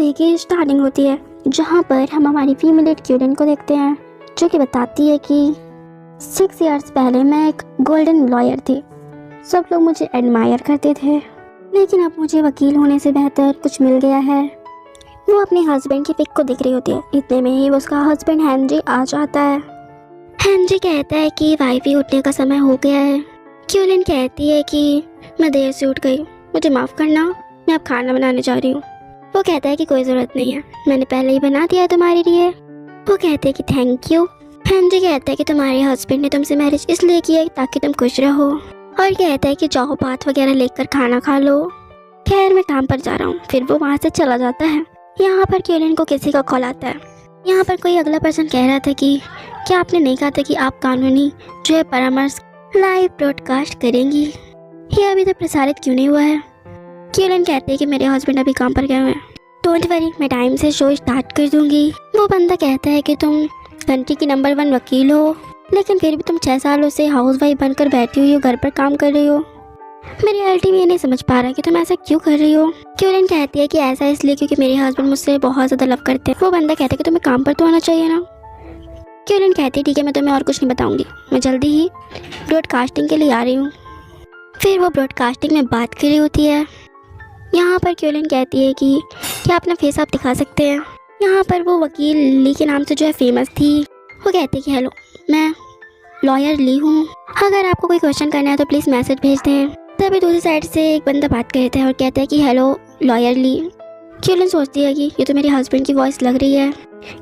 Movie की starting होती है जहाँ पर हम हमारी फीमेल लीड क्यूलिन को देखते हैं, जो कि बताती है कि 6 इयर्स पहले मैं एक गोल्डन लॉयर थी। सब लोग मुझे एडमायर करते थे, लेकिन अब मुझे वकील होने से बेहतर कुछ मिल गया है। वो अपने हस्बैंड की पिक को देख रही होती है। इतने में ही उसका हस्बैंड हेनरी आ जाता है। हेनरी कहता है कि वाइफी उठने का समय हो गया है। क्यूलिन कहती है कि मैं देर से उठ गई, मुझे माफ़ करना, मैं अब खाना बनाने जा रही हूँ। वो कहता है कि कोई ज़रूरत नहीं है, मैंने पहले ही बना दिया है तुम्हारे लिए। वो कहते हैं कि थैंक यू। हेनरी कहता है कि तुम्हारे हस्बैंड ने तुमसे मैरिज इसलिए की है ताकि तुम खुश रहो, और कहता है कि जाओ बात वगैरह लेकर खाना खा लो, खैर मैं काम पर जा रहा हूँ। फिर वो वहाँ से चला जाता है। यहाँ पर क्यूलिन को किसी का कॉल आता है। यहाँ पर कोई अगला पर्सन कह रहा था कि क्या आपने नहीं कहा था कि आप कानूनी जो है परामर्श लाइव ब्रॉडकास्ट करेंगी, ये अभी तक प्रसारित क्यों नहीं हुआ है? क्यूलिन कहते हैं कि मेरे हस्बैंड अभी काम पर गए हुए हैं, डोंट वरी, मैं टाइम से शो स्टार्ट कर दूंगी। वो बंदा कहता है कि तुम कंट्री की नंबर 1 वकील हो, लेकिन फिर भी तुम 6 सालों से हाउसवाइफ बनकर बैठी हुई हो, घर पर काम कर रही हो। मेरी रियलिटी ये नहीं समझ पा रहा कि तुम ऐसा क्यों कर रही हो। क्यूलिन कहती है कि ऐसा इसलिए क्योंकि मेरे हस्बैंड मुझसे बहुत ज़्यादा लव करते हैं। वो बंदा कहता है कि तुम्हें काम पर तो आना चाहिए ना। क्यूलिन कहती है ठीक है, मैं तुम्हें और कुछ नहीं बताऊंगी, मैं जल्दी ही ब्रॉडकास्टिंग के लिए आ रही हूँ। फिर वो ब्रॉडकास्टिंग में बात कर रही होती है। यहाँ पर क्यूलिन कहती है कि क्या अपना फेस आप दिखा सकते हैं। यहाँ पर वो वकील ली के नाम से जो है फेमस थी। वो कहती है कि हेलो, मैं लॉयर ली हूँ, अगर आपको कोई क्वेश्चन करना है तो प्लीज़ मैसेज भेज दें। तभी दूसरी साइड से एक बंदा बात करता है और कहता है कि हेलो लॉयर ली। क्यूलिन सोचती है कि ये तो मेरे हस्बैंड की वॉइस लग रही है।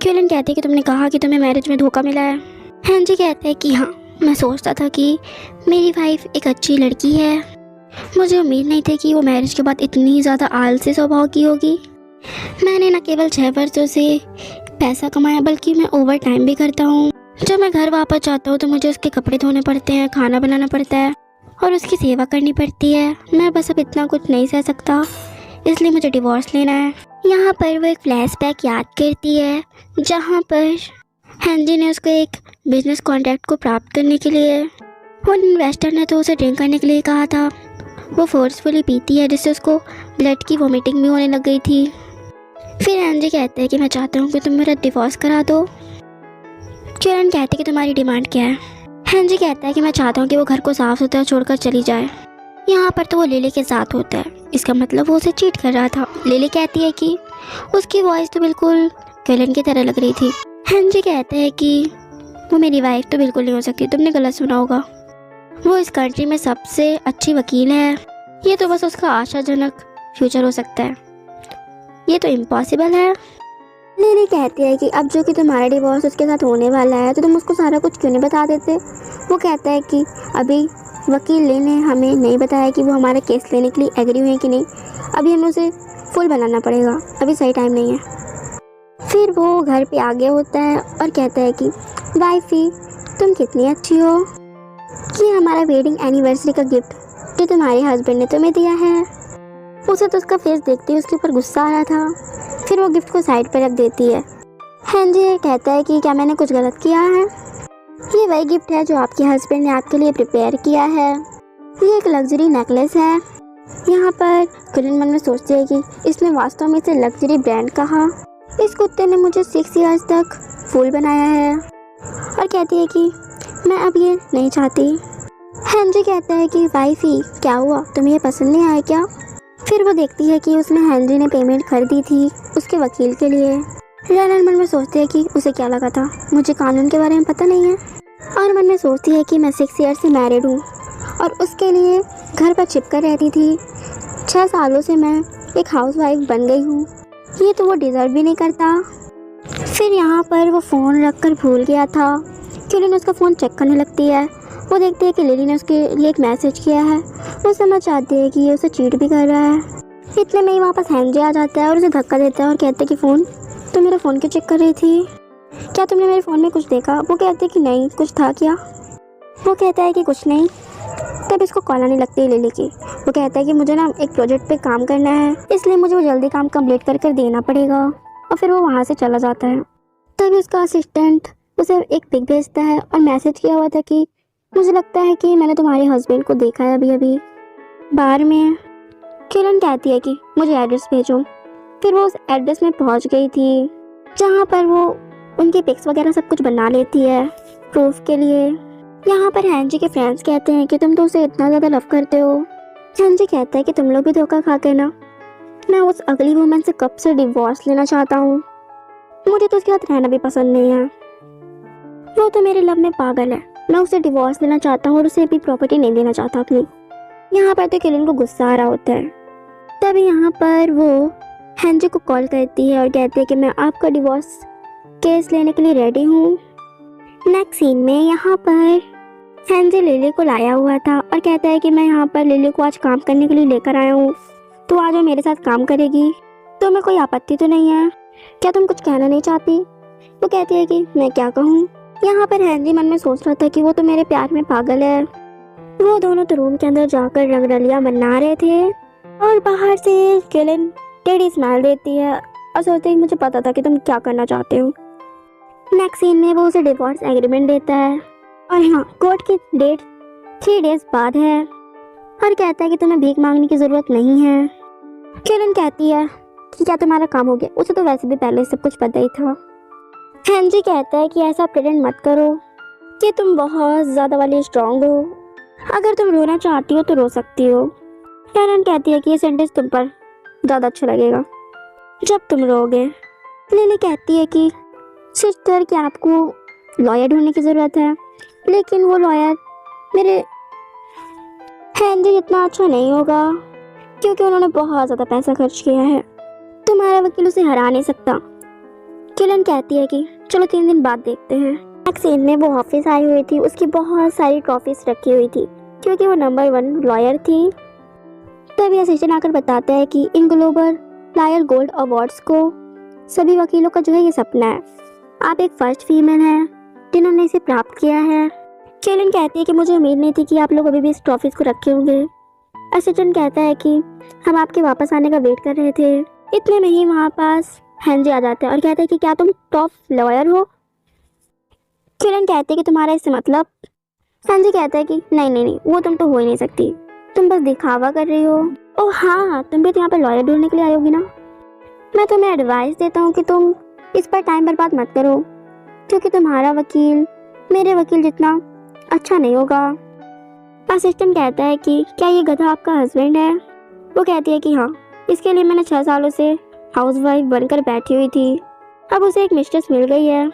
क्यूलिन कहती है कि तुमने कहा कि तुम्हें मैरिज में धोखा मिला है। हेनरी कहता है कि हाँ, मैं सोचता था कि मेरी वाइफ एक अच्छी लड़की है, मुझे उम्मीद नहीं थी कि वो मैरिज के बाद इतनी ज़्यादा आलसी स्वभाव की होगी। मैंने न केवल 6 वर्षों से पैसा कमाया, बल्कि मैं ओवर टाइम भी करता हूँ। जब मैं घर वापस जाता हूँ तो मुझे उसके कपड़े धोने पड़ते हैं, खाना बनाना पड़ता है और उसकी सेवा करनी पड़ती है। मैं बस अब इतना कुछ नहीं सह सकता, इसलिए मुझे डिवोर्स लेना है। यहाँ पर वो एक फ्लैशबैक याद करती है जहाँ पर हेनरी ने उसको एक बिजनेस कॉन्ट्रैक्ट को प्राप्त करने के लिए, वो इन्वेस्टर ने तो उसे ड्रिंक करने के लिए कहा था। वो फोर्सफुली पीती है जिससे उसको ब्लड की वॉमिटिंग भी होने लग गई थी। फिर हेनरी कहता है कि मैं चाहता हूँ कि तुम मेरा डिवोर्स करा दो। क्यूलिन कहती है कि तुम्हारी डिमांड क्या है। हेनरी कहता है कि मैं चाहता हूँ कि वो घर को साफ सुथरा छोड़कर चली जाए। यहाँ पर तो वो लिली के साथ होता है, इसका मतलब वो उसे चीट कर रहा था। लिली कहती है कि उसकी वॉइस तो बिल्कुल क्यूलिन की तरह लग रही थी। हेनरी कहता है कि वो मेरी वाइफ तो बिल्कुल नहीं हो सकती, तुमने गलत सुना होगा, वो इस कंट्री में सबसे अच्छी वकील है, ये तो बस उसका आशाजनक फ्यूचर हो सकता है, ये तो इम्पॉसिबल है। लिली कहती है कि अब जो कि तुम्हारा डिवोर्स उसके साथ होने वाला है तो तुम उसको सारा कुछ क्यों नहीं बता देते। वो कहता है कि अभी वकील ली ने हमें नहीं बताया कि वो हमारा केस लेने के लिए एग्री हुए कि नहीं, अभी हमें उसे फुल बनाना पड़ेगा, अभी सही टाइम नहीं है। फिर वो घर पे आ गया होता है और कहता है कि वाइफी तुम कितनी अच्छी हो, ये हमारा वेडिंग एनिवर्सरी का गिफ्ट जो तुम्हारे हस्बैंड ने तुम्हें दिया है। उसे तो उसका फेस देखते ही उसके ऊपर गुस्सा आ रहा था। फिर वो गिफ्ट को साइड पर रख देती है। हेनरी कहता है कि क्या मैंने कुछ गलत किया है, ये वही गिफ्ट है जो आपके हस्बैंड ने आपके लिए प्रिपेयर किया है, ये एक लग्जरी नेकलेस है। यहाँ पर क्यूलिन मन में सोचती है कि इसने वास्तव में इसे लग्जरी ब्रांड कहा, इस कुत्ते ने मुझे 6 इयर्स तक फूल बनाया है, और कहती है कि मैं अब ये नहीं चाहती। हेनरी कहता है कि वाइफी क्या हुआ, तुम्हें ये पसंद नहीं आया क्या। फिर वो देखती है कि उसने हेनरी ने पेमेंट कर दी थी उसके वकील के लिए। रनर मन में सोचती है कि उसे क्या लगा था, मुझे कानून के बारे में पता नहीं है, और मन में सोचती है कि मैं 6 ईयर से मैरिड हूँ और उसके लिए घर पर चिपकर रहती थी। 6 सालों से मैं एक हाउसवाइफ बन गई हूँ, ये तो वो डिज़र्व भी नहीं करता। फिर यहाँ पर वो फ़ोन रख कर भूल गया था। क्यूलिन उसका फ़ोन चेक करने लगती है। वो देखती है कि लिली ने उसके लिए एक मैसेज किया है। वो समझ जाती है कि ये उसे चीट भी कर रहा है। इतने में ही वापस हेनरी आ जाता है और उसे धक्का देता है और कहता है कि फ़ोन, तुम मेरा फ़ोन क्यों चेक कर रही थी, क्या तुमने मेरे फ़ोन में कुछ देखा। वो कहती है कि नहीं, कुछ था क्या। वो कहता है कि कुछ नहीं। तब इसको कॉल आने लगती है लिली की। वो कहता है कि मुझे ना एक प्रोजेक्ट पे काम करना है, इसलिए मुझे वो जल्दी काम कंप्लीट कर देना पड़ेगा, और फिर वो वहाँ से चला जाता है। तभी उसका असिस्टेंट उसे एक पिक भेजता है और मैसेज किया हुआ था कि मुझे लगता है कि मैंने तुम्हारे हस्बैंड को देखा है अभी अभी बार में। क्यूलिन कहती है कि मुझे एड्रेस भेजो। फिर वो उस एड्रेस में पहुंच गई थी जहाँ पर वो उनकी पिक्स वगैरह सब कुछ बना लेती है प्रूफ के लिए। यहाँ पर हैंजी के फ्रेंड्स कहते हैं कि तुम तो उसे इतना ज़्यादा लव करते हो। हैंजी कहता है कि तुम लोग भी धोखा खा के ना, मैं उस अगली वुमन से कब से डिवोर्स लेना चाहता हूँ, मुझे तो उसके साथ रहना भी पसंद नहीं है। वो तो मेरे लव में पागल है, मैं उसे डिवोर्स लेना चाहता हूँ और उसे भी प्रॉपर्टी नहीं देना चाहता अपनी। यहाँ पर तो किलिन को गुस्सा आ रहा होता है। तभी यहाँ पर वो हैंजी को कॉल करती है और कहती है कि मैं आपका डिवोर्स केस लेने के लिए रेडी हूँ। नेक्स्ट सीन में यहाँ पर हैंजी लिली को लाया हुआ था और कहता है कि मैं यहाँ पर लिली को आज काम करने के लिए लेकर आया हूँ, तो आज वो मेरे साथ काम करेगी, तो मैं कोई आपत्ति तो नहीं है, क्या तुम कुछ कहना नहीं चाहती? वो कहती है कि मैं क्या कहूँ। यहाँ पर हैंजी मन में सोच रहा था कि वो तो मेरे प्यार में पागल है। वो दोनों तो रूम के अंदर जाकर रंगरलियां मना रहे थे और बाहर से किलिन टेढ़ी स्माइल देती है और सोचती है मुझे पता था कि तुम क्या करना चाहते हो। नेक्स्ट सीन में वो उसे डिवोर्स एग्रीमेंट देता है और हाँ, कोर्ट की डेट 3 डेज बाद है और कहता है कि तुम्हें भीख मांगने की ज़रूरत नहीं है। किलिन कहती है कि क्या तुम्हारा काम हो गया, उसे तो वैसे भी पहले सब कुछ पता ही था। हैंजी कहता है कि ऐसा प्रेटेंड मत करो कि तुम बहुत ज़्यादा वाली स्ट्रॉन्ग हो, अगर तुम रोना चाहती हो तो रो सकती हो। किलिन कहती है कि ये सेंटेंस तुम पर ज़्यादा अच्छा लगेगा जब तुम रोगे। लिली कहती है कि सिस्टर कि आपको लॉयर ढूंढने की ज़रूरत है, लेकिन वो लॉयर मेरे हैंजी जितना अच्छा नहीं होगा क्योंकि उन्होंने बहुत ज़्यादा पैसा खर्च किया है, तुम्हारा वकील उसे हरा नहीं सकता। किलिन कहती है कि चलो 3 दिन बाद देखते हैं। नेक्स्ट सीन में वो ऑफिस आई हुई थी, उसकी बहुत सारी ट्रॉफीज रखी हुई थी क्योंकि वो नंबर 1 लॉयर थी। तभी असिस्टेंट आकर बताता है कि in global lawyer gold awards को सभी वकीलों का जो है ये सपना है, आप एक फर्स्ट फीमेल हैं जिन्होंने इसे प्राप्त किया है। किलिन कहती है कि मुझे उम्मीद नहीं थी कि आप लोग अभी भी इस ट्रॉफीज को रखे होंगे। असिस्टेंट कहता है कि हम आपके वापस आने का वेट कर रहे थे। इतने में ही वहाँ पास हैंजी आ जाता है और कहता है कि क्या तुम टॉप लॉयर हो? किलिन कहती है कि तुम्हारा इससे मतलब? हैंजी कहता है कि नहीं नहीं नहीं, वो तुम तो हो ही नहीं सकती, तुम बस दिखावा कर रही हो। ओह हाँ, तुम भी तो यहाँ पर लॉयर ढूंढने के लिए आई होगी ना। मैं तुम्हें एडवाइस देता हूँ कि तुम इस पर टाइम बर्बाद मत करो क्योंकि तुम्हारा वकील मेरे वकील जितना अच्छा नहीं होगा। असिस्टेंट कहता है कि क्या ये गधा आपका हस्बैंड है? वो कहती है कि हाँ, इसके लिए मैंने 6 सालों से हाउसवाइफ बनकर बैठी हुई थी, अब उसे एक मिस्ट्रेस मिल गई है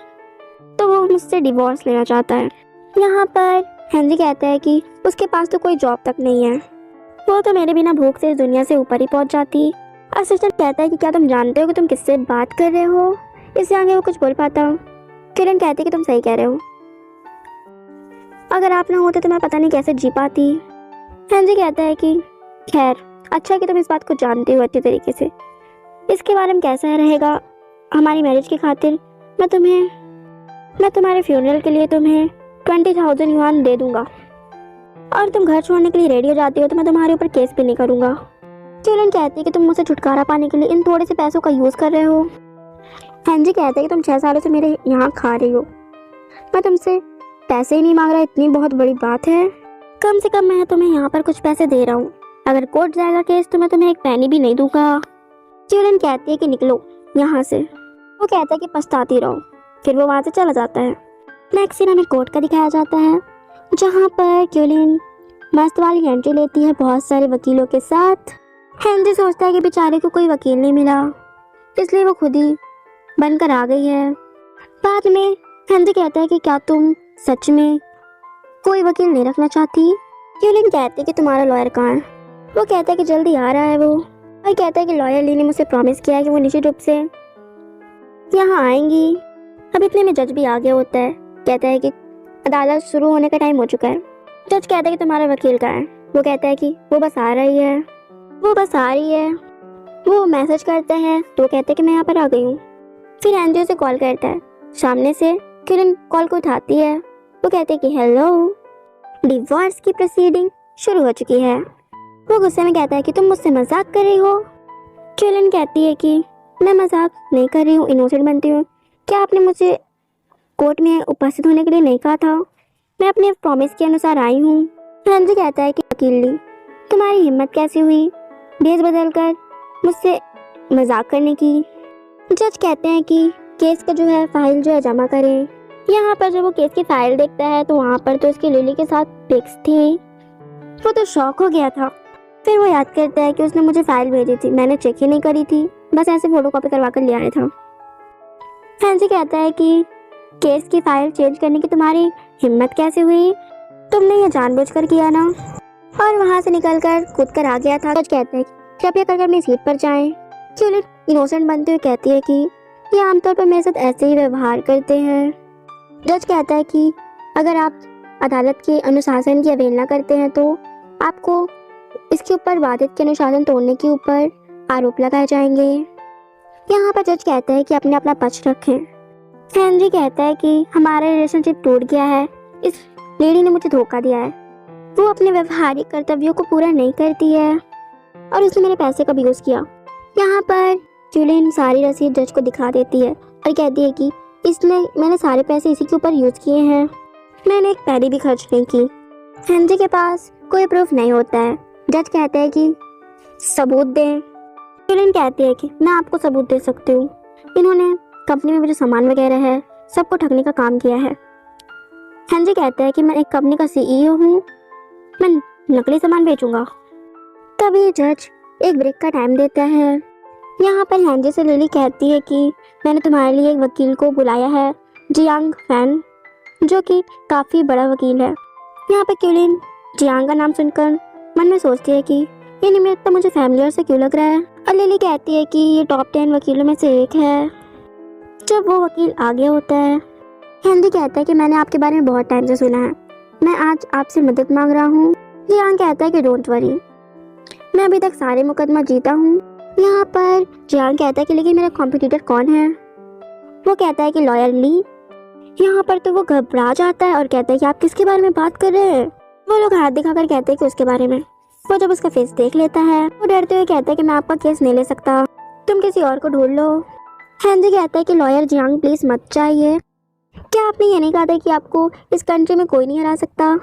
तो वो मुझसे डिवोर्स लेना चाहता है। यहाँ पर हैंजी कहता है कि उसके पास तो कोई जॉब तक नहीं है, वो तो मेरे बिना भूख से इस दुनिया से ऊपर ही पहुँच जाती। असिस्टेंट कहता है कि क्या तुम जानते हो कि तुम किससे बात कर रहे हो? इससे आगे वो कुछ बोल पाता। किलिन कहती है कि तुम सही कह रहे हो, अगर आप ना होते तो मैं पता नहीं कैसे जी पाती। हैंजी कहता है कि खैर अच्छा कि तुम इस बात को जानते हो अच्छे तरीके से, इसके बारे में कैसा रहेगा हमारी मैरिज की खातिर मैं तुम्हारे फ्यूनरल के लिए तुम्हें 20,000 युआन दे दूंगा और तुम घर छोड़ने के लिए रेडी हो जाती हो तो मैं तुम्हारे ऊपर केस भी नहीं करूंगा। किलिन कहती है कि तुम मुझसे छुटकारा पाने के लिए इन थोड़े से पैसों का यूज़ कर रहे हो। हैंजी कहता है कि तुम 6 सालों से मेरे यहाँ खा रही हो, मैं तुमसे पैसे ही नहीं मांग रहा, इतनी बहुत बड़ी बात है, कम से कम मैं तुम्हें यहाँ पर कुछ पैसे दे रहा हूँ, अगर कोर्ट जाएगा केस तो मैं तुम्हें एक पैनी भी नहीं दूंगा। किलिन कहती है कि निकलो यहाँ से। वो कहता है कि पछताती रहो, फिर वो वहाँ से चला जाता है। नेक्स्ट सीन हमें कोर्ट का दिखाया जाता है जहाँ पर किलिन मस्त वाली एंट्री लेती है बहुत सारे वकीलों के साथ। हैंजी सोचता है कि बेचारे को कोई वकील नहीं मिला इसलिए वो खुद ही बनकर आ गई है। बाद में हैंजी कहता है कि क्या तुम सच में कोई वकील नहीं रखना चाहती? किलिन कहती है कि तुम्हारा लॉयर कहाँ है? वो कहता है कि जल्दी आ रहा है वो, और कहता है कि लॉयर ली ने मुझसे प्रॉमिस किया है कि वो निश्चित रूप से यहाँ आएंगी। अब इतने में जज भी आ गया होता है, कहता है कि अदालत शुरू होने का टाइम हो चुका है। जज कहता है कि तुम्हारा वकील कहाँ है? वो कहता है कि वो बस आ रही है, वो बस आ रही है। वो मैसेज करता है तो कहते हैं कि मैं यहाँ पर आ गई हूँ। फिर हैंजी उसे कॉल करता है, सामने से किलिन कॉल को उठाती है। वो कहते हैं कि हेलो, डिवोर्स की प्रोसीडिंग शुरू हो चुकी है। वो गुस्से में कहता है कि तुम मुझसे मजाक कर रही हो। किलिन कहती है कि मैं मजाक नहीं कर रही हूँ, इनोसेंट बनती हूँ, क्या आपने मुझे कोर्ट में उपस्थित होने के लिए नहीं कहा था? मैं अपने प्रॉमिस के अनुसार आई हूँ। हैंजी कहता है कि वकील ली, तुम्हारी हिम्मत कैसे हुई भेस बदल कर मुझसे मजाक करने की। जज कहते हैं कि केस का जो है फाइल जो है जमा करें। यहाँ पर जब वो केस की फाइल देखता है तो वहाँ पर तो उसकी लिली के साथ पिक्स थी। वो तो शॉक हो गया था। फिर वो याद करता है कि उसने मुझे फाइल भेजी थी, मैंने चेक ही नहीं करी थी, बस ऐसे फोटो कॉपी करवा कर ले आया था। फैंसी कहता है कि केस की फाइल चेंज करने की तुम्हारी हिम्मत कैसे हुई, तुमने ये जानबूझकर किया ना। और वहाँ से निकलकर कूद कर आ गया था। जज कहते हैं कृपया कर मेरी सीट पर जाएं। क्यूलिन इनोसेंट बनते हुए कहती है कि ये आमतौर पर मेरे साथ ऐसे ही व्यवहार करते हैं। जज कहता है कि अगर आप अदालत के अनुशासन की अवहेलना करते हैं तो आपको इसके ऊपर वादित के अनुशासन तोड़ने के ऊपर आरोप लगाए जाएंगे। यहाँ पर जज कहता है कि अपने अपना पक्ष रखें। हेनरी कहता है कि हमारा रिलेशनशिप टूट गया है, इस लेडी ने मुझे धोखा दिया है, वो अपने व्यवहारिक कर्तव्यों को पूरा नहीं करती है और उसने मेरे पैसे का भी यूज़ किया। यहाँ पर जुलिन सारी रसीद जज को दिखा देती है और कहती है कि मैंने सारे पैसे इसी के ऊपर यूज़ किए हैं, मैंने एक पैसे भी खर्च नहीं की। हेनरी के पास कोई प्रूफ नहीं होता है। जज कहता है कि सबूत दें। जुलिन कहती है कि मैं आपको सबूत दे सकती हूँ, इन्होंने कंपनी में जो सामान वगैरह है सबको ठगने का काम किया है। हेनरी कहता है कि मैं एक कंपनी का सीईओ हूँ, मैं नकली सामान बेचूंगा। तभी जज एक ब्रेक का टाइम देता है। यहाँ पर हेनरी से लिली कहती है कि मैंने तुम्हारे लिए एक वकील को बुलाया है, जियांग फैन, जो कि काफ़ी बड़ा वकील है। यहाँ पर क्यूलिन जियांग का नाम सुनकर मन में सोचती है कि ये निमित्त तो मुझे फैमिलियर से क्यों लग रहा है। और लिली कहती है कि ये टॉप 10 वकीलों में से एक है। जब वो वकील आगे होता है, हेनरी कहता है कि मैंने आपके बारे में बहुत टाइम से सुना है, मैं आज आपसे मदद मांग रहा हूँ। जियांग कहता है कि डोंट वरी, मैं अभी तक सारे मुकदमा जीता हूँ। यहाँ पर जियांग कहता है कि लेकिन मेरा कॉम्पिटिटर कौन है। वो कहता है कि लॉयर ली। यहाँ पर तो वो घबरा जाता है और कहता है कि आप किसके बारे में बात कर रहे हैं। वो लोग हाथ दिखाकर कहते हैं कि उसके बारे में। वो जब उसका फेस देख लेता है वो डरते हुए कहता है कि मैं आपका केस नहीं ले सकता, तुम किसी और को ढूंढ लो। हेनरी कहता है कि लॉयर जियांग प्लीज मत चाहिए, क्या आपने ये नहीं कहा था कि आपको इस कंट्री में कोई नहीं हरा सकता।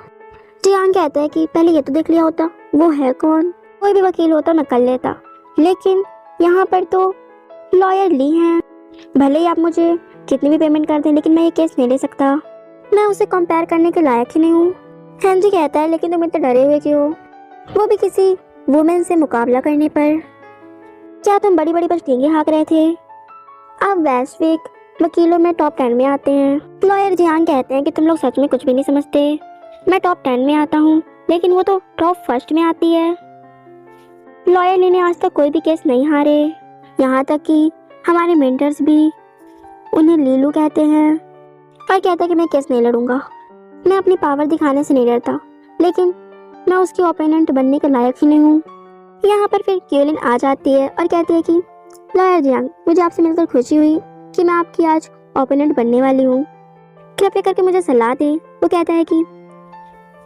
जियांग कहता है कि पहले ये तो देख लिया होता वो है कौन, कोई भी वकील होता मैं कर लेता, लेकिन यहाँ पर तो लॉयर ली हैं, भले ही आप मुझे कितनी भी पेमेंट कर दें लेकिन मैं ये केस नहीं ले सकता, मैं उसे कंपेयर करने के लायक ही नहीं हूँ। हेनरी कहता है लेकिन तुम इतने डरे हुए क्यों, वो भी किसी वुमेन से मुकाबला करने पर, क्या तुम बड़ी बड़ी पर टींगे हाँक रहे थे। आप वैश्विक वकीलों में टॉप 10 में आते हैं। लॉयर जियांग कहते हैं कि तुम लोग सच में कुछ भी नहीं समझते, मैं टॉप 10 में आता हूँ लेकिन वो तो टॉप 1 में आती है। लॉयर ली ने आज तक कोई भी केस नहीं हारे, यहाँ तक कि हमारे मेंटर्स भी उन्हें लीलू कहते हैं और कहता है कि मैं केस नहीं लड़ूंगा, मैं अपनी पावर दिखाने से नहीं डरता, लेकिन मैं उसकी ओपोनेंट बनने के लायक ही नहीं हूँ। यहाँ पर फिर क्यूलिन आ जाती है और कहती है कि लॉयर जियांग मुझे आपसे मिलकर खुशी हुई कि मैं आपकी आज ओपोनेंट बनने वाली हूँ, कृपया करके मुझे सलाह दें। वो कहता है कि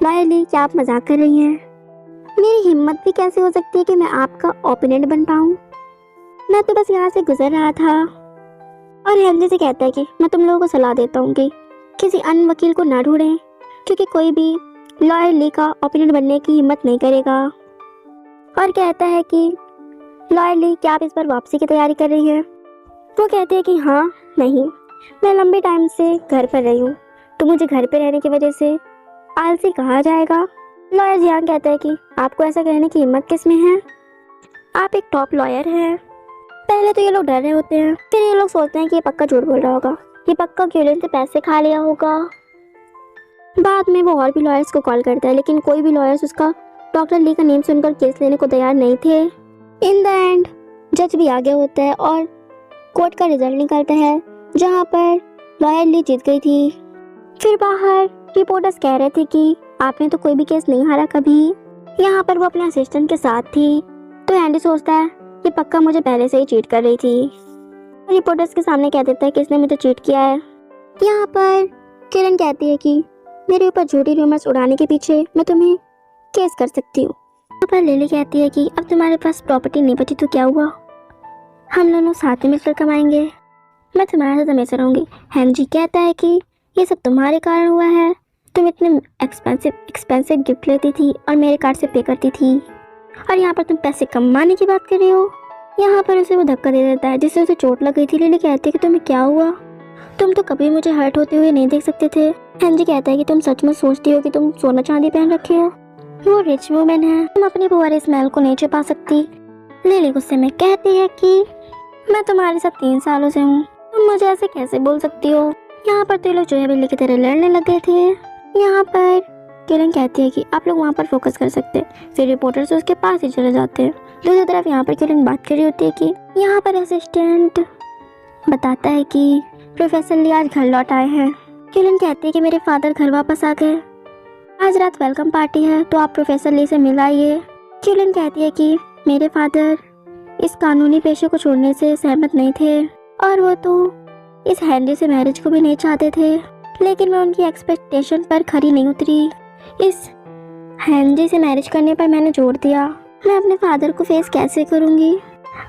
लॉयर ली क्या आप मजाक कर रही हैं, मेरी हिम्मत भी कैसे हो सकती है कि मैं आपका ओपोनेंट बन पाऊँ, मैं तो बस यहाँ से गुजर रहा था। और हेनरी से कहता है कि मैं तुम लोगों को सलाह देता हूँ कि किसी अन्य वकील को ना ढूंढें क्योंकि कोई भी लॉयर ली का ओपोनेंट बनने की हिम्मत नहीं करेगा। और कहता है कि लॉयर ली क्या आप इस पर वापसी की तैयारी कर रही हैं। वो कहते हैं कि हाँ नहीं, मैं लंबे टाइम से घर पर रही हूँ तो मुझे घर पर रहने की वजह से आलसी कहा जाएगा। लॉयर जियांग कहता है कि आपको ऐसा कहने की हिम्मत किस में है, आप एक टॉप लॉयर हैं। पहले तो ये लोग डर रहे होते हैं, फिर ये लोग सोचते हैं कि ये पक्का झूठ बोल रहा होगा, ये पक्का क्यूलिन से पैसे खा लिया होगा। बाद में वो और भी लॉयर्स को कॉल करता है लेकिन कोई भी लॉयर्स उसका डॉक्टर ली का नेम सुनकर केस लेने को तैयार नहीं थे। इन द एंड जज भी आगे होता है और कोर्ट का रिजल्ट निकलता है जहाँ पर लॉयर ली जीत गई थी। फिर बाहर रिपोर्टर्स कह रहे थे कि आपने तो कोई भी केस नहीं हारा कभी। यहाँ पर वो अपने असिस्टेंट के साथ थी तो एंडी सोचता है ये पक्का मुझे पहले से ही चीट कर रही थी। रिपोर्टर्स के सामने कह देता है कि इसने मुझे चीट किया है। यहाँ पर किरण कहती है कि मेरे ऊपर झूठी रूमर्स उड़ाने के पीछे मैं तुम्हें केस कर सकती हूँ। यहाँ पर लिली कहती है कि अब तुम्हारे पास प्रॉपर्टी नहीं बची तो क्या हुआ, हम दोनों साथ में मिलकर कमाएंगे, मैं तुम्हारे साथ हमेशा रहूँगी। हेनरी कहता है कि ये सब तुम्हारे कारण हुआ है, तुम इतने एक्सपेंसिव गिफ्ट लेती थी और मेरे कार्ड से पे करती थी और यहाँ पर तुम पैसे कमाने की बात कर रही हो। यहाँ पर उसे वो धक्का दे देता है जिससे उसे चोट लग गई थी। लिली कहती है कि तुम्हें क्या हुआ, तुम तो कभी मुझे हर्ट होते हुए नहीं देख सकते थे। हैंजी कहता है कि तुम सच में सोचती हो कि तुम सोना चांदी पहन रखे हो, वो रिच वुमेन है, तुम अपनी फुहारे स्मेल को नहीं छिपा सकती। लिली गुस्से में कहती है कि मैं तुम्हारे साथ 3 सालों से हूँ, तुम मुझे ऐसे कैसे बोल सकती हो। यहाँ पर तो लोग जो है बिल्ली की तरह लड़ने लग गए थे। यहाँ पर किरण कहती है कि आप लोग वहाँ पर फोकस कर सकते हैं। फिर रिपोर्टर्स उसके पास ही चले जाते हैं। दूसरी तरफ यहाँ पर किरण बात कर रही होती है कि यहाँ पर असिस्टेंट बताता है कि प्रोफेसर ली आज घर लौट आए हैं। किरण कहती है कि मेरे फादर घर वापस आ गए, आज रात वेलकम पार्टी है तो आप प्रोफेसर ली से मिल आइए। किरण कहती है कि मेरे फादर इस कानूनी पेशे को छोड़ने से सहमत नहीं थे और वो तो इस हैंडी से मैरिज को भी नहीं चाहते थे, लेकिन मैं उनकी एक्सपेक्टेशन पर खरी नहीं उतरी। इस हैंडी से मैरिज करने पर मैंने जोर दिया, मैं अपने फादर को फेस कैसे करूँगी।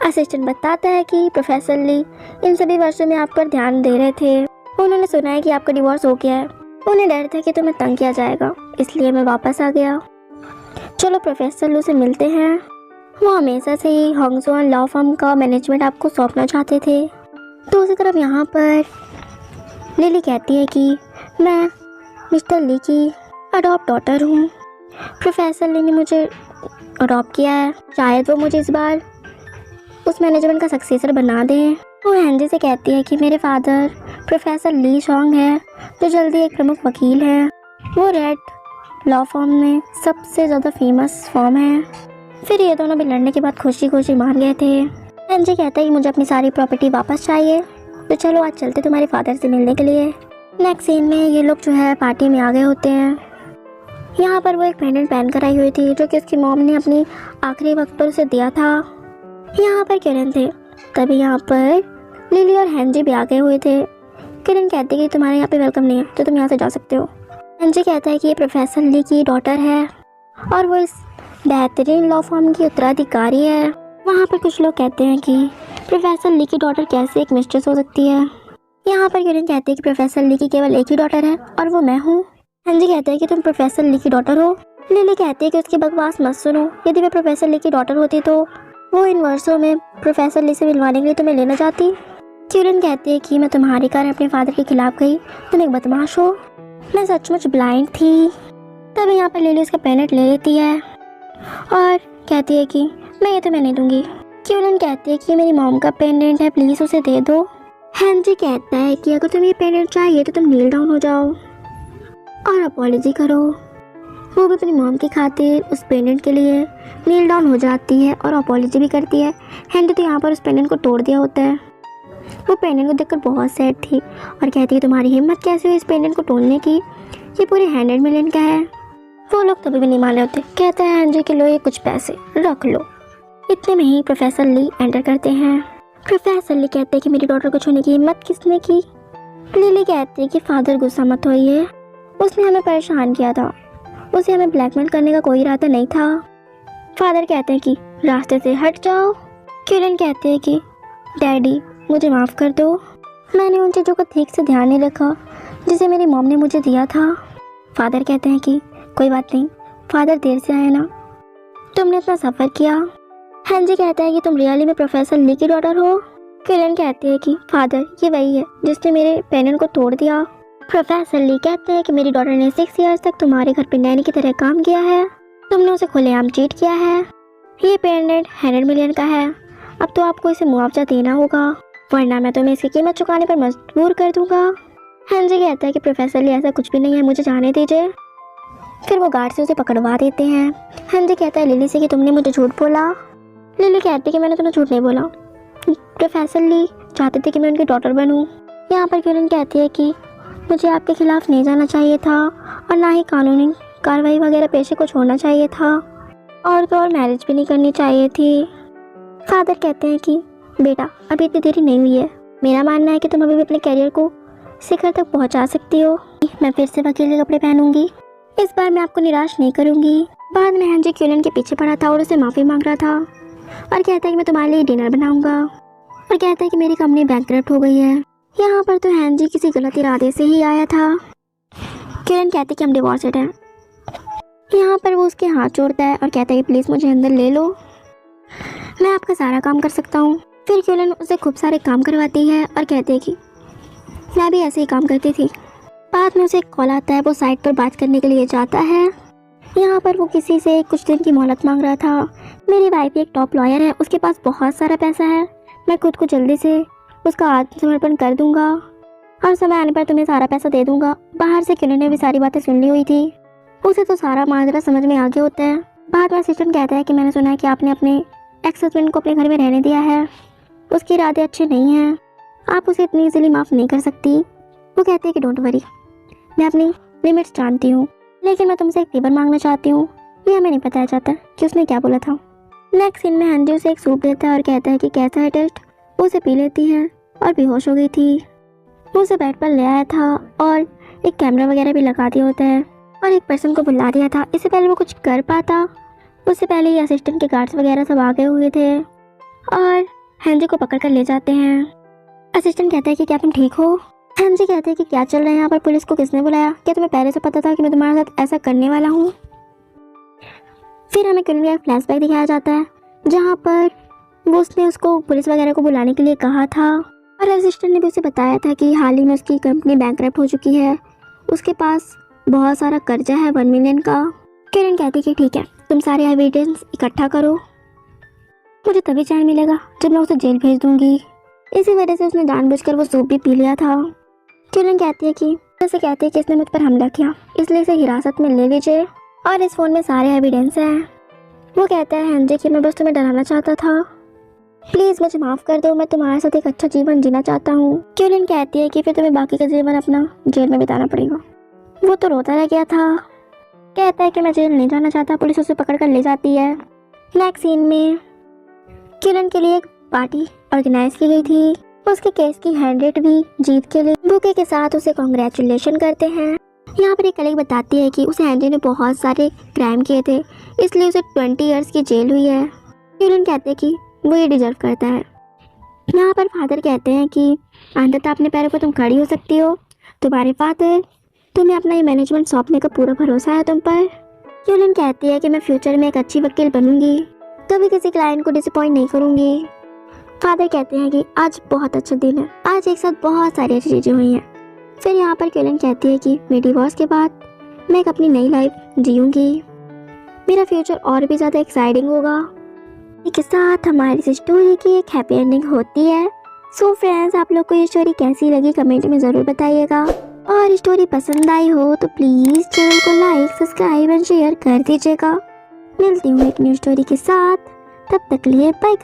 असिस्टेंट बताता है कि प्रोफेसर ली इन सभी वर्षों में आप पर ध्यान दे रहे थे, उन्होंने सुना है कि आपका डिवोर्स हो गया है, उन्हें डर था कि तुम्हें तंग किया जाएगा, इसलिए मैं वापस आ गया। चलो प्रोफेसर लू से मिलते हैं। वो हमेशा से ही हॉन्गजोन लॉ फर्म का मैनेजमेंट आपको सौंपना चाहते थे। दूसरी तरफ यहाँ पर लिली कहती है कि मैं मिस्टर ली की अडॉप्ट डॉटर हूँ, प्रोफेसर ली ने मुझे अडॉप्ट किया है, शायद वो मुझे इस बार उस मैनेजमेंट का सक्सेसर बना दें। वो हैंजी से कहती है कि मेरे फादर प्रोफेसर ली शॉन्ग है जो जल्दी एक प्रमुख वकील है, वो रेड लॉ फॉर्म में सबसे ज़्यादा फेमस फॉर्म है। फिर ये दोनों भी लड़ने के बाद खुशी खुशी मान गए थे। हैंजी कहता है कि मुझे अपनी सारी प्रॉपर्टी वापस चाहिए, तो चलो आज चलते तुम्हारे फादर से मिलने के लिए। नेक्स्ट सीन में ये लोग जो है पार्टी में आ गए होते हैं। यहाँ पर वो एक पेंडेंट पहन कर आई हुई थी जो कि उसकी मॉम ने अपनी आखिरी वक्त पर उसे दिया था। यहाँ पर किरण थे, तभी यहाँ पर लिली और हैंजी भी आ गए हुए थे। किरण कहती है कि तुम्हारे यहाँ पे वेलकम नहीं है तो तुम यहाँ से जा सकते हो। हैंजी कहता है कि ये प्रोफेसर ली की डॉटर है और वो इस बेहतरीन लॉ फॉर्म की उत्तराधिकारी है। वहाँ पर कुछ लोग कहते हैं कि प्रोफेसर ली की डॉटर कैसे एक मिस्ट्रेस हो सकती है। यहाँ पर किरण कहती है कि प्रोफेसर ली की केवल एक ही डॉटर है और वो मैं हूँ। हैंजी कहता है कि तुम प्रोफेसर ली की डॉटर हो। लिली कहती है कि उसकी बकवास मत सुनो, यदि मैं प्रोफेसर ली की डॉटर होती तो वो इन वर्षों में प्रोफेसर ली से मिलवाने के लिए तुम्हें लेना चाहती। किरण कहती है कि मैं तुम्हारे कारण अपने फादर के खिलाफ गई, तुम एक बदमाश हो, मैं सचमुच ब्लाइंड थी। तभी यहाँ पर लिली उसका पेनेट ले लेती है और कहती है कि मैं ये तुम्हें नहीं दूंगी। किरण कहती है कि मेरी मॉम का पेंडेंट है, प्लीज़ उसे दे दो। हैंजी कहता है कि अगर तुम्हें ये पेंडेंट चाहिए तो तुम नील डाउन हो जाओ और अपॉलॉजी करो। वो भी अपनी मॉम की खातिर उस पेंडेंट के लिए नील डाउन हो जाती है और अपॉलॉजी भी करती है। हैंडी तो यहाँ पर उस पेंडेंट को तोड़ दिया होता है। वो पेंडेंट को देखकर बहुत सैड थी और कहती है तुम्हारी हिम्मत कैसे हुई इस पेंडेंट को तोड़ने की, ये पूरे 100 मिलियन का है। वो लोग कभी भी नहीं मान रहे होते। कहता है हैंजी कि लो ये कुछ पैसे रख लो। इतने में ही प्रोफेसर ली एंटर करते हैं। प्रोफेसर ली कहते हैं कि मेरी डॉटर को छूने की हिम्मत किसने की। लिली कहती है कि फादर गुस्सा मत होइए, उसने हमें परेशान किया था, उसे हमें ब्लैकमेल करने का कोई इरादा नहीं था। फादर कहते हैं कि रास्ते से हट जाओ। किरण कहते हैं कि डैडी मुझे माफ़ कर दो, मैंने उन चीज़ों का ठीक से ध्यान नहीं रखा जिसे मेरी मॉम ने मुझे दिया था। फादर कहते हैं कि कोई बात नहीं, फादर देर से आए ना, तुमने इतना सफ़र किया। हैंजी कहता है कि तुम रियली में प्रोफेसर ली की डॉटर हो। किरण कहती है कि फादर ये वही है जिसने मेरे पेनेंट को तोड़ दिया। प्रोफेसर ली कहते हैं कि मेरी डॉटर ने 6 ईयर्स तक तुम्हारे घर पे नैनी की तरह काम किया है, तुमने उसे खुलेआम चीट किया है। ये पेंडेंट 100 मिलियन का है, अब तो आपको इसे मुआवजा देना होगा वरना मैं तुम्हें इसकी कीमत चुकाने पर मजबूर कर दूंगा। हैंजी कहता है कि प्रोफेसर ली ऐसा कुछ भी नहीं है, मुझे जाने दीजिए। फिर वो गार्ड से उसे पकड़वा देते हैं। हैंजी कहता है लिली से कि तुमने मुझे झूठ बोला। लिली कहती है कि मैंने तुम्हें झूठ नहीं बोला, प्रोफेसर ली चाहते थे कि मैं उनकी डॉटर बनूं। यहाँ पर किरण कहती है कि मुझे आपके खिलाफ नहीं जाना चाहिए था और ना ही कानूनी कार्रवाई वगैरह पेशे को छोड़ना चाहिए था और तो और मैरिज भी नहीं करनी चाहिए थी। फादर कहते हैं कि बेटा अभी इतनी देरी नहीं हुई है, मेरा मानना है कि तुम अभी भी अपने करियर को शिखर तक पहुंचा सकती हो। मैं फिर से वकील के कपड़े पहनूंगी, इस बार मैं आपको निराश नहीं करूंगी। बाद में हैंजी किरण के पीछे पड़ा था और उसे माफ़ी मांग रहा था और कहता है कि मैं तुम्हारे लिए डिनर बनाऊंगा और कहता है कि मेरी कंपनी बैंकरप्ट हो गई है। यहाँ पर तो हैंजी किसी गलत इरादे से ही आया था। किरण कहती है कि हम डिवोर्सड हैं। यहाँ पर वो उसके हाथ जोड़ता है और कहता है कि प्लीज़ मुझे अंदर ले लो, मैं आपका सारा काम कर सकता हूँ। फिर क्यूलन उसे खूब सारे काम करवाती है और कहती है कि मैं भी ऐसे ही काम करती थी। बाद में उसे एक कॉल आता है, वो साइट पर बात करने के लिए जाता है। यहाँ पर वो किसी से कुछ दिन की मोहलत मांग रहा था। मेरी वाइफ एक टॉप लॉयर है, उसके पास बहुत सारा पैसा है, मैं खुद को जल्दी से उसका आत्मसमर्पण कर दूंगा और समय आने पर तुम्हें सारा पैसा दे दूंगा। बाहर से क्यूलन ने भी सारी बातें सुन ली हुई थी, उसे तो सारा माजरा समझ में आ गया होता है। बाद में असिस्टेंट कहता है कि मैंने सुना है कि आपने अपने एक्स हस्बैंड को अपने घर में रहने दिया है, उसके इरादे अच्छे नहीं हैं, आप उसे इतनी इजीली माफ़ नहीं कर सकती। वो कहती है कि डोंट वरी, मैं अपनी लिमिट्स जानती हूँ, लेकिन मैं तुमसे एक फेवर मांगना चाहती हूँ। ये हमें नहीं बताया जाता कि उसने क्या बोला था। नेक्स्ट सीन में हैंडी उसे एक सूप देता है और कहता है कि कैसा है टेस्ट। वो उसे पी लेती है और बेहोश हो गई थी। वो उसे बेड पर ले आया था और एक कैमरा वगैरह भी लगा दिया होता है और एक पर्सन को बुला दिया था। इससे पहले वो कुछ कर पाता, उससे पहले ही असिस्टेंट के गार्ड्स वगैरह सब आ गए हुए थे और हैंडी को पकड़ कर ले जाते हैं। असिस्टेंट कहता है कि क्या तुम ठीक हो? हैंडी कहते हैं कि क्या चल रहा है यहाँ पर, पुलिस को किसने बुलाया? क्या तुम्हें पहले से पता था कि मैं तुम्हारे साथ ऐसा करने वाला हूँ? फिर हमें क्यूलन का फ्लैशबैक दिखाया जाता है जहाँ पर वो उसने उसको पुलिस वगैरह को बुलाने के लिए कहा था और असिस्टेंट ने भी उसे बताया था कि हाल ही में उसकी कंपनी बैंकरप्ट हो चुकी है, उसके पास बहुत सारा कर्जा है 1 मिलियन का। क्यूलन कहती है कि ठीक है, तुम सारे एविडेंस इकट्ठा करो, मुझे तभी चैन मिलेगा जब मैं उसे जेल भेज दूंगी। इसी वजह से उसने जानबूझकर वो सूप भी पी लिया था। क्यूलन कहती है कि इसने मुझ पर हमला किया, इसलिए इसे हिरासत में ले लीजिए और इस फ़ोन में सारे एविडेंस हैं। वो कहता है हैंडी कि मैं बस तुम्हें डराना चाहता था, प्लीज़ मुझे माफ़ कर दो, मैं तुम्हारे साथ एक अच्छा जीवन जीना चाहता हूँ। क्यूलन कहती है कि फिर तुम्हें बाकी का जीवन अपना जेल में बिताना पड़ेगा। वो तो रोता रह गया था, कहता है कि मैं जेल नहीं जाना चाहता। पुलिस उसे पकड़ कर ले जाती है। नेक्स्ट सीन में क्यूलन के लिए एक पार्टी ऑर्गेनाइज की गई थी, उसके केस की 100 भी जीत के लिए बुके के साथ उसे कॉन्ग्रेचुलेशन करते हैं। यहाँ पर एक कलीग बताती है कि उसे हैंडी ने बहुत सारे क्राइम किए थे, इसलिए उसे 20 ईयर्स की जेल हुई है। क्यूलन कहते हैं कि वो ये डिजर्व करता है। यहाँ पर फादर कहते हैं कि अंततः अपने पैरों पर तुम खड़ी हो सकती हो, तुम्हारे फादर, तुम्हें अपना ये मैनेजमेंट सौंपने का पूरा भरोसा है तुम पर। क्यूलन कहती है कि मैं फ्यूचर में एक अच्छी वकील बनूंगी, कभी किसी क्लाइंट को डिसअपॉइंट नहीं करूंगी। फादर कहते हैं कि आज बहुत अच्छा दिन है, आज एक साथ बहुत सारी अच्छी चीज़ें हुई हैं। फिर यहाँ पर क्यूलन कहती है कि मेरे डिवोर्स के बाद मैं एक अपनी नई लाइफ जीऊँगी, मेरा फ्यूचर और भी ज़्यादा एक्साइटिंग होगा। इसके साथ हमारी इस स्टोरी की एक हैप्पी एंडिंग होती है। सो फ्रेंड्स, आप लोग को ये स्टोरी कैसी लगी कमेंट में ज़रूर बताइएगा और स्टोरी पसंद आई हो तो प्लीज़ चैनल को लाइक, सब्सक्राइब एंड शेयर कर दीजिएगा। मिलती हूँ एक न्यू स्टोरी के साथ, तब तक लिए बाय।